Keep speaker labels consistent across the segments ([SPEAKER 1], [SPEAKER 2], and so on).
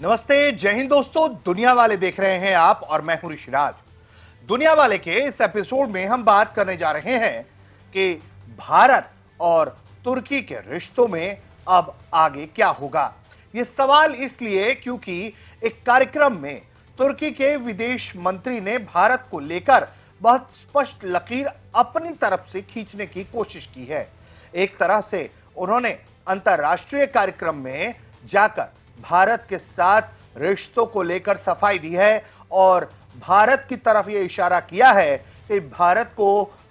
[SPEAKER 1] नमस्ते, जय हिंद दोस्तों। दुनिया वाले देख रहे हैं आप और मैं हूं ऋषिराज। दुनिया वाले के इस एपिसोड में हम बात करने जा रहे हैं कि भारत और तुर्की के रिश्तों में अब आगे क्या होगा। यह सवाल इसलिए क्योंकि एक कार्यक्रम में तुर्की के विदेश मंत्री ने भारत को लेकर बहुत स्पष्ट लकीर अपनी तरफ से खींचने की कोशिश की है। एक तरह से उन्होंने अंतर्राष्ट्रीय कार्यक्रम में जाकर भारत के साथ रिश्तों को लेकर सफाई दी है और भारत की तरफ यह इशारा किया है कि भारत को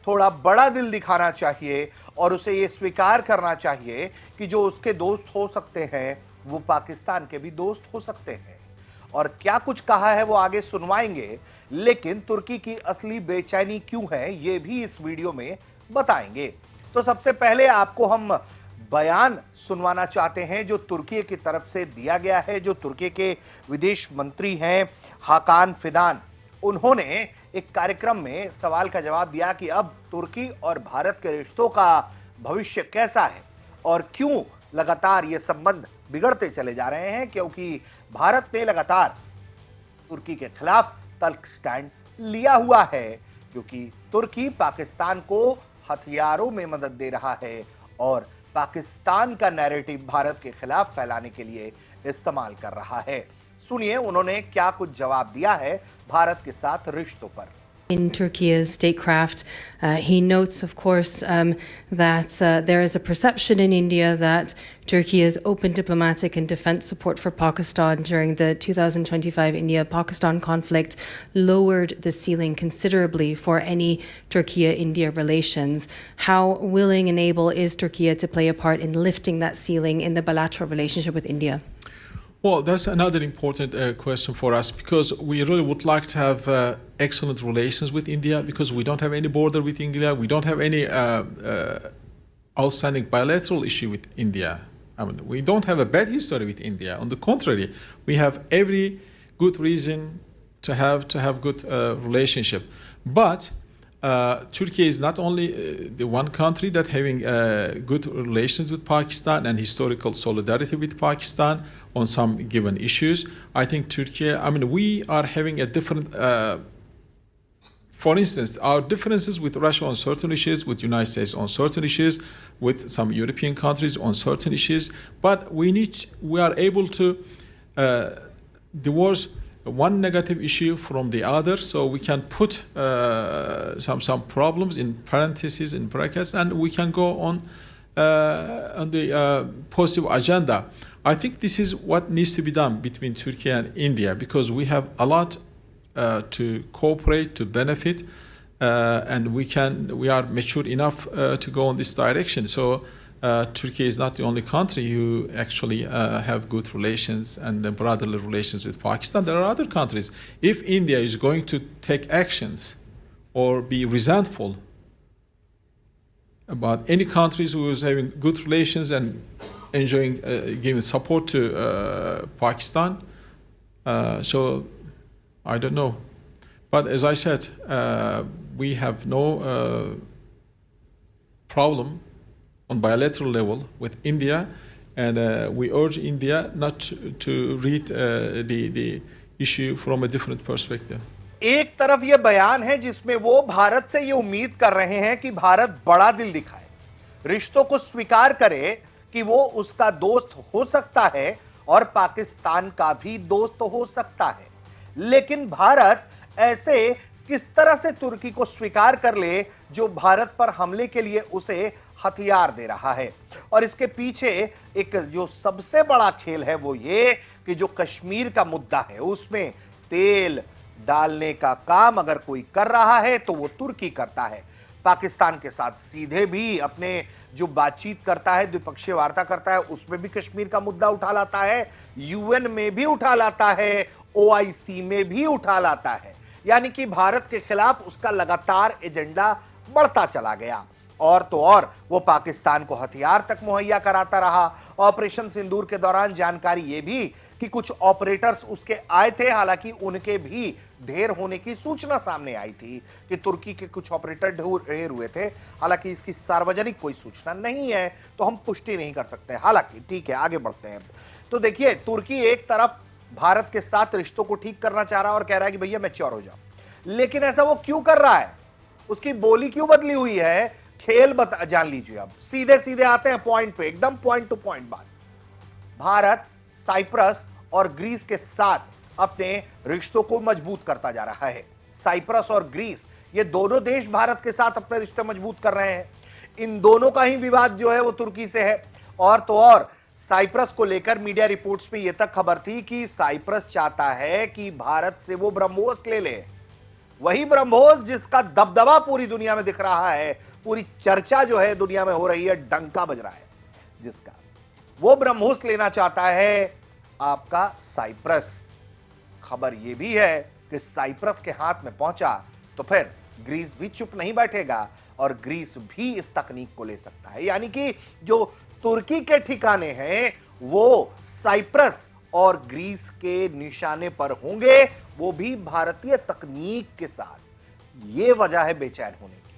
[SPEAKER 1] थोड़ा बड़ा दिल दिखाना चाहिए और उसे यह स्वीकार करना चाहिए कि जो उसके दोस्त हो सकते हैं वो पाकिस्तान के भी दोस्त हो सकते हैं। और क्या कुछ कहा है वो आगे सुनवाएंगे, लेकिन तुर्की की असली बेचैनी क्यों है ये भी इस वीडियो में बताएंगे। तो सबसे पहले आपको हम बयान सुनवाना चाहते हैं जो तुर्की की तरफ से दिया गया है। जो तुर्की के विदेश मंत्री हैं हाकान फिदान, उन्होंने एक कार्यक्रम में सवाल का जवाब दिया कि अब तुर्की और भारत के रिश्तों का भविष्य कैसा है और क्यों लगातार ये संबंध बिगड़ते चले जा रहे हैं, क्योंकि भारत ने लगातार तुर्की के खिलाफ तल्ख स्टैंड लिया हुआ है, क्योंकि तुर्की पाकिस्तान को हथियारों में मदद दे रहा है और पाकिस्तान का नैरेटिव भारत के खिलाफ फैलाने के लिए इस्तेमाल कर रहा है। सुनिए उन्होंने क्या कुछ जवाब दिया है भारत के साथ रिश्तों पर।
[SPEAKER 2] In Turkey's statecraft, he notes, of course, that there is a perception in India that Turkey's open diplomatic and defense support for Pakistan during the 2025 India-Pakistan conflict lowered the ceiling considerably for any Turkey-India relations. How willing and able is Turkey to play a part in lifting that ceiling in the bilateral relationship with India?
[SPEAKER 3] Well, that's another important question for us, because we really would like to have excellent relations with India, because we don't have any border with India. We don't have any outstanding bilateral issue with India. I mean, we don't have a bad history with India. On the contrary, we have every good reason to have good relationship. But Turkey is not only the one country that having good relations with Pakistan and historical solidarity with Pakistan on some given issues. I think Turkey, we are having a different, for instance, our differences with Russia on certain issues, with United States on certain issues, with some European countries on certain issues, but we are able to divorce one negative issue from the other, so we can put some problems in parentheses, in brackets, and we can go on the positive agenda. I think this is what needs to be done between Turkey and India, because we have a lot to cooperate, to benefit, and we are mature enough to go in this direction. So Turkey is not the only country who actually have good relations and brotherly relations with Pakistan. There are other countries. If India is going to take actions or be resentful about any countries who is having good relations and enjoying giving support to Pakistan, so I don't know. But as I said, we have no problem on bilateral level with India, and we urge India not to read the issue from a different perspective.
[SPEAKER 1] एक तरफ यह बयान है जिसमें वो भारत से ये उम्मीद कर रहे हैं कि भारत बड़ा दिल दिखाए, रिश्तों को स्वीकार करे कि वो उसका दोस्त हो सकता है और पाकिस्तान का भी दोस्त हो सकता है। लेकिन भारत ऐसे किस तरह से तुर्की को स्वीकार कर ले जो भारत पर हमले के लिए उसे हथियार दे रहा है। और इसके पीछे एक जो सबसे बड़ा खेल है वो ये कि जो कश्मीर का मुद्दा है उसमें तेल डालने का काम अगर कोई कर रहा है तो वो तुर्की करता है। पाकिस्तान के साथ सीधे भी अपने जो बातचीत करता है, द्विपक्षीय वार्ता करता है, उसमें भी कश्मीर का मुद्दा उठा लाता है, यूएन में भी उठा लाता है, ओआईसी में भी उठा लाता है। यानी कि भारत के खिलाफ उसका लगातार एजेंडा बढ़ता चला गया। और तो और वो पाकिस्तान को हथियार तक मुहैया कराता रहा। ऑपरेशन सिंदूर के दौरान जानकारी ये भी कि कुछ ऑपरेटर्स उसके आए थे, हालांकि उनके भी ढेर होने की सूचना सामने आई थी कि तुर्की के कुछ ऑपरेटर ढेर हुए थे। हालांकि इसकी सार्वजनिक कोई सूचना नहीं है तो हम पुष्टि नहीं कर सकते। हालांकि ठीक है, आगे बढ़ते हैं। तो देखिए, तुर्की एक तरफ भारत के साथ रिश्तों को ठीक करना चाह रहा है और कह रहा है कि भैया मैच्योर हो जाओ। लेकिन ऐसा वो क्यों कर रहा है, उसकी बोली क्यों बदली हुई है, खेल जान लीजिए। अब सीधे सीधे आते हैं पॉइंट पे, एकदम पॉइंट टू पॉइंट बात। भारत साइप्रस और ग्रीस के साथ अपने रिश्तों को मजबूत करता जा रहा है। साइप्रस और ग्रीस ये दोनों देश भारत के साथ अपने रिश्ते मजबूत कर रहे हैं। इन दोनों का ही विवाद जो है वो तुर्की से है। और तो और साइप्रस को लेकर मीडिया रिपोर्ट्स में यह तक खबर थी कि साइप्रस चाहता है कि भारत से वो ब्रह्मोस ले ले, वही ब्रह्मोस जिसका दबदबा पूरी दुनिया में दिख रहा है, पूरी चर्चा जो है दुनिया में हो रही है, डंका बज रहा है जिसका, वो ब्रह्मोस लेना चाहता है आपका साइप्रस। खबर यह भी है कि साइप्रस के हाथ में पहुंचा तो फिर ग्रीस भी चुप नहीं बैठेगा और ग्रीस भी इस तकनीक को ले सकता है। यानी कि जो तुर्की के ठिकाने हैं वो साइप्रस और ग्रीस के निशाने पर होंगे, वो भी भारतीय तकनीक के साथ। ये वजह है बेचैन होने की।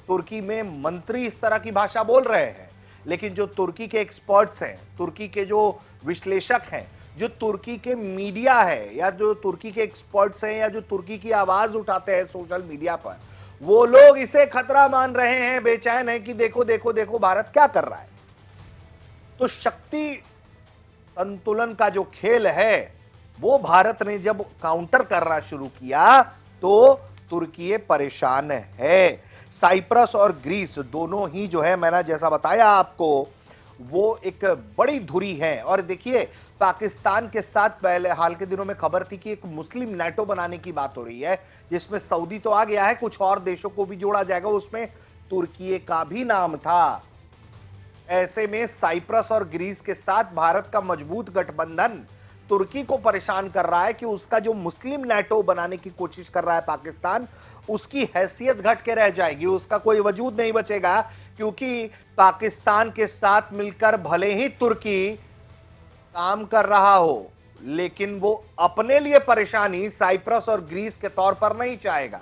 [SPEAKER 1] तुर्की में मंत्री इस तरह की भाषा बोल रहे हैं, लेकिन जो तुर्की के एक्सपर्ट्स हैं, तुर्की के जो विश्लेषक हैं, जो तुर्की के मीडिया है, या जो तुर्की के एक्सपर्ट्स हैं, या जो तुर्की की आवाज उठाते हैं सोशल मीडिया पर, वो लोग इसे खतरा मान रहे हैं, बेचैन है कि देखो देखो देखो भारत क्या कर रहा है। तो शक्ति संतुलन का जो खेल है वो भारत ने जब काउंटर करना शुरू किया तो तुर्की परेशान है। साइप्रस और ग्रीस दोनों ही जो है, मैंने जैसा बताया आपको, वो एक बड़ी धुरी है। और देखिए पाकिस्तान के साथ पहले हाल के दिनों में खबर थी कि एक मुस्लिम नेटो बनाने की बात हो रही है, जिसमें सऊदी तो आ गया है, कुछ और देशों को भी जोड़ा जाएगा, उसमें तुर्की का भी नाम था। ऐसे में साइप्रस और ग्रीस के साथ भारत का मजबूत गठबंधन तुर्की को परेशान कर रहा है कि उसका जो मुस्लिम नेटो बनाने की कोशिश कर रहा है पाकिस्तान, उसकी हैसियत घट के रह जाएगी, उसका कोई वजूद नहीं बचेगा। क्योंकि पाकिस्तान के साथ मिलकर भले ही तुर्की काम कर रहा हो, लेकिन वो अपने लिए परेशानी साइप्रस और ग्रीस के तौर पर नहीं चाहेगा।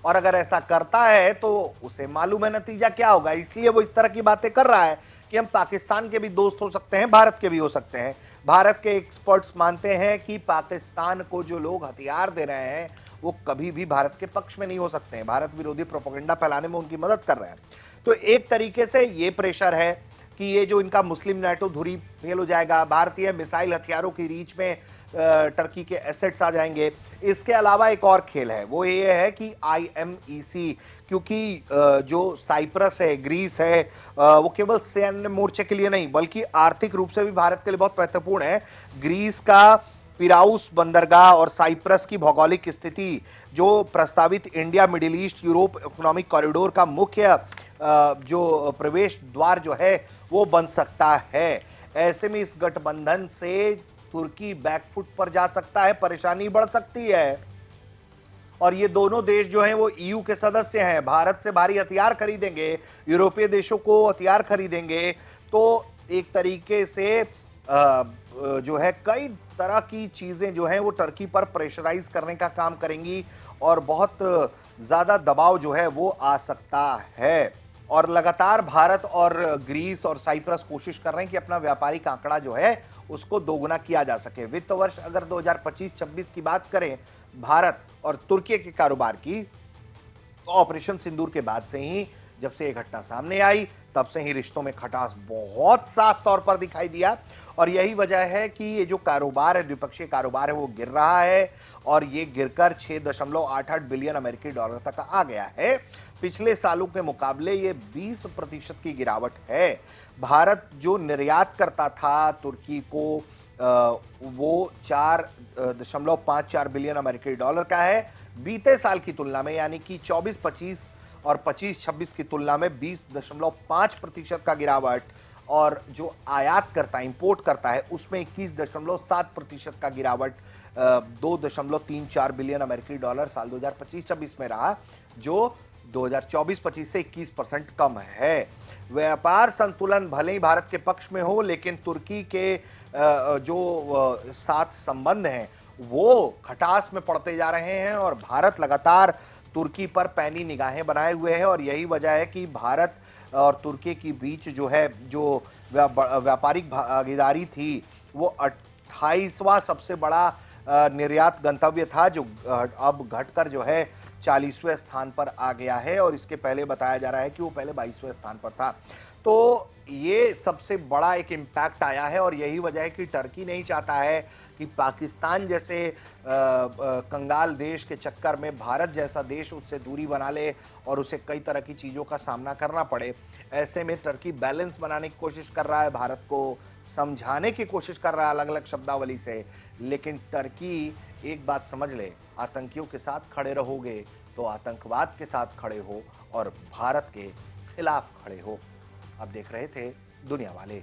[SPEAKER 1] और अगर ऐसा करता है तो उसे मालूम है नतीजा क्या होगा। इसलिए वो इस तरह की बातें कर रहा है कि हम पाकिस्तान के भी दोस्त हो सकते हैं, भारत के भी हो सकते हैं। भारत के एक्सपर्ट्स मानते हैं कि पाकिस्तान को जो लोग हथियार दे रहे हैं वो कभी भी भारत के पक्ष में नहीं हो सकते हैं, भारत विरोधी प्रोपेगेंडा फैलाने में उनकी मदद कर रहे हैं। तो एक तरीके से ये प्रेशर है कि ये जो इनका मुस्लिम नेटो धुरी फेल हो जाएगा, भारतीय मिसाइल हथियारों की रीच में टर्की के एसेट्स आ जाएंगे। इसके अलावा एक और खेल है, वो ये है कि IMEC, क्योंकि जो साइप्रस है, ग्रीस है, वो केवल सैन्य मोर्चे के लिए नहीं बल्कि आर्थिक रूप से भी भारत के लिए बहुत महत्वपूर्ण है। ग्रीस का पिराउस बंदरगाह और साइप्रस की भौगोलिक स्थिति, जो प्रस्तावित India middle east Europe economic corridor का मुख्य जो प्रवेश द्वार जो है वो बन सकता है। ऐसे में इस गठबंधन से तुर्की बैकफुट पर जा सकता है, परेशानी बढ़ सकती है। और ये दोनों देश जो हैं वो EU के सदस्य हैं, भारत से भारी हथियार खरीदेंगे, यूरोपीय देशों को हथियार खरीदेंगे, तो एक तरीके से जो है कई तरह की चीजें जो हैं वो टर्की पर प्रेशराइज करने का काम करेंगी और बहुत ज्यादा दबाव जो है वो आ सकता है। और लगातार भारत और ग्रीस और साइप्रस कोशिश कर रहे हैं कि अपना व्यापारिक आंकड़ा जो है उसको दोगुना किया जा सके। वित्त वर्ष अगर 2025-26 की बात करें भारत और तुर्की के कारोबार की, तो ऑपरेशन सिंदूर के बाद से ही, जब से ये घटना सामने आई, तब से ही रिश्तों में खटास बहुत साफ तौर पर दिखाई दिया। और यही वजह है कि ये जो कारोबार है, द्विपक्षीय कारोबार है, वो गिर रहा है और ये गिरकर 6.88 बिलियन अमेरिकी डॉलर तक आ गया है। पिछले सालों के मुकाबले ये 20% की गिरावट है। भारत जो निर्यात करता था तुर्की को, वो 4.54 बिलियन अमेरिकी डॉलर का है। बीते साल की तुलना में, यानी कि 24-25 और 25-26 की तुलना में 20.5% का गिरावट। और जो आयात करता है, इंपोर्ट करता है, उसमें 21.7% का गिरावट 2.34 बिलियन अमेरिकी डॉलर साल 2025-26 में रहा, जो 2024-25 से 21% कम है। व्यापार संतुलन भले ही भारत के पक्ष में हो, लेकिन तुर्की के जो साथ संबंध हैं वो खटास में पड़ते जा रहे हैं और भारत लगातार तुर्की पर पैनी निगाहें बनाए हुए है। और यही वजह है कि भारत और तुर्की के बीच जो है, जो व्यापारिक भागीदारी थी, वो 28वां सबसे बड़ा निर्यात गंतव्य था, जो अब घटकर जो है 40वें स्थान पर आ गया है, और इसके पहले बताया जा रहा है कि वो पहले 22वें स्थान पर था। तो ये सबसे बड़ा एक इम्पैक्ट आया है, और यही वजह है कि टर्की नहीं चाहता है कि पाकिस्तान जैसे कंगाल देश के चक्कर में भारत जैसा देश उससे दूरी बना ले और उसे कई तरह की चीज़ों का सामना करना पड़े। ऐसे में टर्की बैलेंस बनाने की कोशिश कर रहा है, भारत को समझाने की कोशिश कर रहा है अलग अलग शब्दावली से। लेकिन टर्की एक बात समझ ले, आतंकियों के साथ खड़े रहोगे तो आतंकवाद के साथ खड़े हो और भारत के खिलाफ खड़े हो। आप देख रहे थे दुनिया वाले।